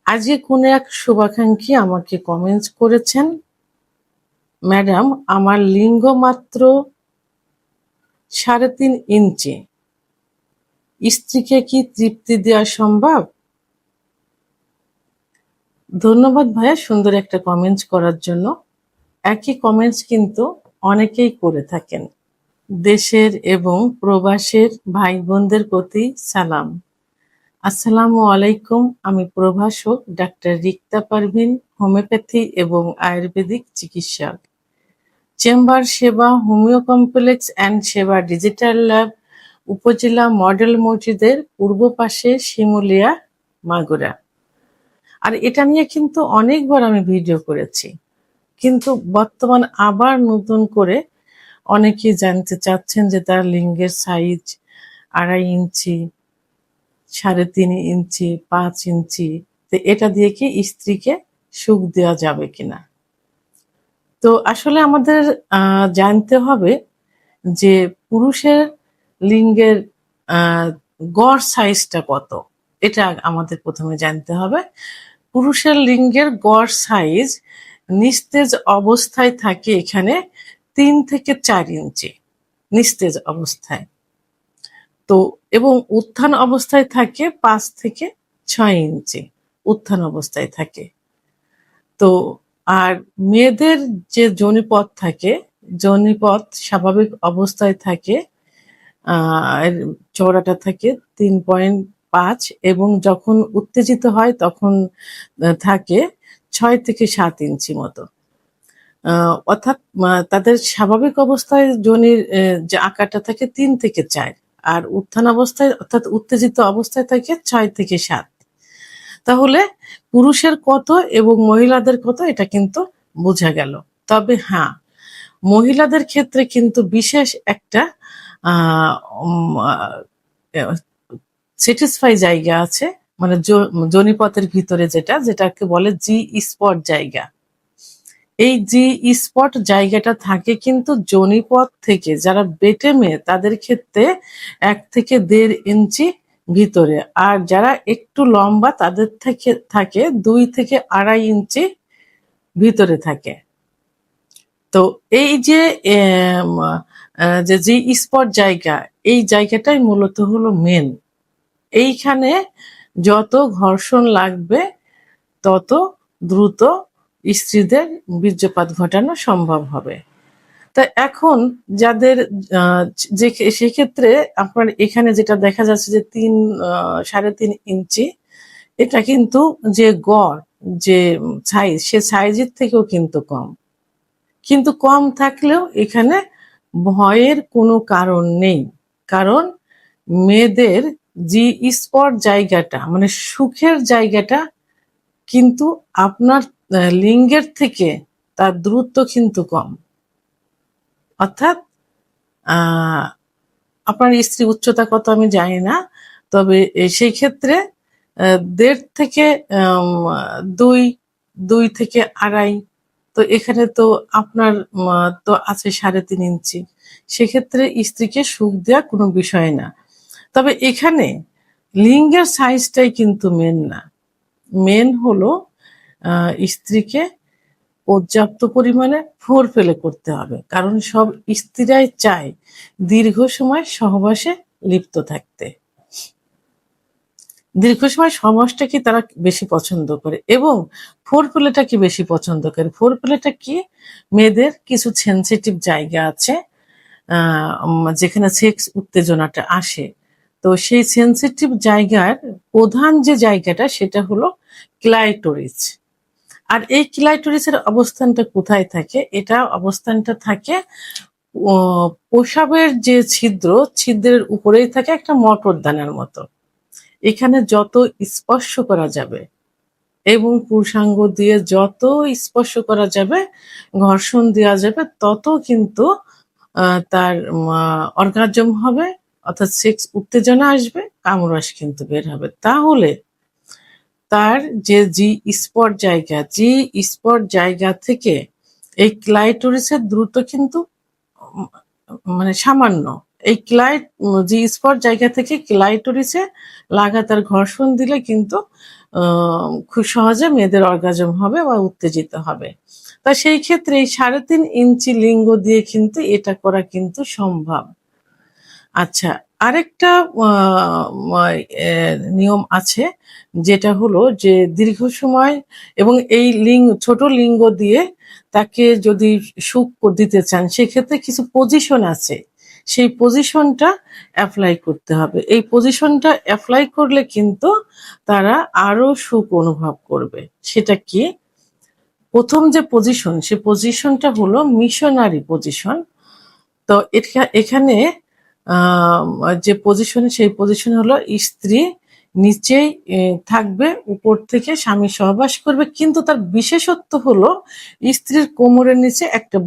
আজকে কোন এক শুভাকাঙ্ক্ষী আমাকে কমেন্টস করেছেন, ম্যাডাম আমার লিঙ্গ মাত্র 3.5 ইঞ্চি, স্ত্রীকে কি তৃপ্তি দেওয়া সম্ভব? ধন্যবাদ ভাইয়া সুন্দর একটা কমেন্টস করার জন্য। একই কমেন্টস কিন্তু অনেকেই করে থাকেন। দেশের এবং প্রবাসের ভাই বোনদের প্রতি সালাম। আসসালামু আলাইকুম। আমি প্রভাষক ডাক্তার রিক্তা পারভিন, হোমিওপ্যাথি এবং আয়ুর্বেদিক চিকিৎসক। চেম্বার সেবা, হোমিও কমপ্লেক্স অ্যান্ড সেবা ডিজিটাল ল্যাব, উপজেলা মডেল মসজিদের পূর্ব পাশে, শিমুলিয়া, মাগুরা। আর এটা নিয়ে কিন্তু অনেকবার আমি ভিডিও করেছি, কিন্তু বর্তমান আবার নতুন করে অনেকেই জানতে চাচ্ছেন যে তার লিঙ্গের সাইজ 2.5 ইঞ্চি, 3.5 ইঞ্চি, 5 ইঞ্চি, তো এটা দিয়ে কি স্ত্রীকে সুখ দেওয়া যাবে কিনা। তো আসলে আমাদের জানতে হবে যে পুরুষের লিঙ্গের গড় সাইজটা কত, এটা আমাদের প্রথমে জানতে হবে। পুরুষের লিঙ্গের গড় সাইজ নিস্তেজ অবস্থায় থাকে এখানে 3 থেকে 4 ইঞ্চি নিস্তেজ অবস্থায়, তো এবং উত্থান অবস্থায় থাকে 5 থেকে 6 ইঞ্চি উত্থান অবস্থায় থাকে। তো আর মেয়েদের যে যোনিপথ থাকে, যোনিপথ স্বাভাবিক অবস্থায় থাকে, চওড়াটা থাকে 3.5 এবং যখন উত্তেজিত হয় তখন থাকে 6 থেকে 7 ইঞ্চি মতো। অর্থাৎ তাদের স্বাভাবিক অবস্থায় যোনির যে আকারটা থাকে 3 থেকে 4, আর উত্থান অবস্থায় অর্থাৎ উত্তেজিত অবস্থায় থাকে 6 থেকে 7। তাহলে পুরুষের কত এবং মহিলাদের কত এটা কিন্তু বোঝা গেল। তবে হ্যাঁ, মহিলাদের ক্ষেত্রে কিন্তু বিশেষ একটা স্যাটিসফাই জায়গা আছে, মানে যোনিপথের ভিতরে যেটাকে বলে জি স্পট জায়গা। এই জি স্পট জায়গাটা থাকে কিন্তু যোনিপথ থেকে যারা বেটে মেয়ে তাদের ক্ষেত্রে 1 থেকে 1.5 ইঞ্চি ভিতরে, আর যারা একটু লম্বা তাদের থেকে থাকে 2 থেকে 2.5 ইঞ্চি ভিতরে থাকে। তো এই যে জি স্পট জায়গা, এই জায়গাটাই মূলত হলো মেন। এইখানে যত ঘর্ষণ লাগবে তত দ্রুত স্ত্রীদের বীর্যপাত ঘটানো সম্ভব হবে। তা এখন যাদের যে সেক্ষেত্রে আপনার এখানে যেটা দেখা যাচ্ছে যে 3.5 ইঞ্চি, এটা কিন্তু যে গড় যে সাইজ, সে সাইজের থেকেও কিন্তু কম। কিন্তু কম থাকলেও এখানে ভয়ের কোনো কারণ নেই, কারণ মেয়েদের জি স্পট জায়গাটা মানে সুখের জায়গাটা কিন্তু আপনার লিঙ্গের থেকে তার দূরত্ব কিন্তু কম। অর্থাৎ আপনার স্ত্রী উচ্চতা কত আমি জানি না, তবে সেই ক্ষেত্রে 1.5 থেকে 2 থেকে 2.5, তো এখানে তো আপনার তো আছে 3.5 ইঞ্চি, সেক্ষেত্রে স্ত্রীকে সুখ দেওয়া কোনো বিষয় না। তবে এখানে লিঙ্গের সাইজটাই কিন্তু মেন না, মেন হলো স্ত্রীকে পর্যাপ্ত পরিমাণে ফোরপ্লে করতে হবে, কারণ সব স্ত্রীরাই চায় দীর্ঘ সময় সহবাসে লিপ্ত থাকতে। দীর্ঘ সময় সহবাসটাকে তারা বেশি পছন্দ করে এবং ফোরপ্লেটাকে বেশি পছন্দ করে। ফোরপ্লেটা কি, মেয়েদের কিছু সেনসিটিভ জায়গা আছে যেখানে সেক্স উত্তেজনাটা আসে। তো সেই সেনসিটিভ জায়গার প্রধান যে জায়গাটা সেটা হলো ক্লাইটোরিস। আর এই ক্লাইটোরিসের অবস্থানটা কোথায় থাকে? এটা অবস্থানটা থাকে প্রসাবের যে ছিদ্রের উপরেই থাকে একটা মটর দানার মতো। এখানে যত স্পর্শ করা যাবে এবং পুরুষাঙ্গ দিয়ে যত স্পর্শ করা যাবে, ঘর্ষণ দেওয়া যাবে, তত কিন্তু তার অর্গাজম হবে, অর্থাৎ সেক্স উত্তেজনা আসবে, কামরস কিন্তু বের হবে। তাহলে তার যে জি স্পট জায়গা থেকে এই ক্লাইটোরিসের দ্রুত কিন্তু মানে সামান্য, এই জি স্পট জায়গা থেকে ক্লাইটোরিসে লাগাতার ঘর্ষণ দিলে কিন্তু খুব সহজে মেয়েদের অর্গাজম হবে বা উত্তেজিত হবে। তা সেই ক্ষেত্রে এই 3.5 ইঞ্চি লিঙ্গ দিয়ে কিন্তু এটা করা কিন্তু সম্ভব। আচ্ছা, আরেকটা নিয়ম আছে, যেটা হলো যে দীর্ঘ সময় এবং এই ছোট লিঙ্গ দিয়ে তাকে যদি সুখ দিতে চান, সেক্ষেত্রে কিছু পজিশন আছে। সেই পজিশনটা এপ্লাই করতে হবে। এই পজিশনটা এপ্লাই করলে কিন্তু তারা আরো সুখ অনুভব করবে। সেটা কি? প্রথম যে পজিশন, সে পজিশনটা হলো মিশনারি পজিশন। তো এখানে যে পজিশন, সেই পজিশন হলো স্ত্রী নিচেই থাকবে, উপর থেকে স্বামী সহবাস করবে, কিন্তু তার বিশেষত্ব হলো স্ত্রীর কোমরের নিচে একটা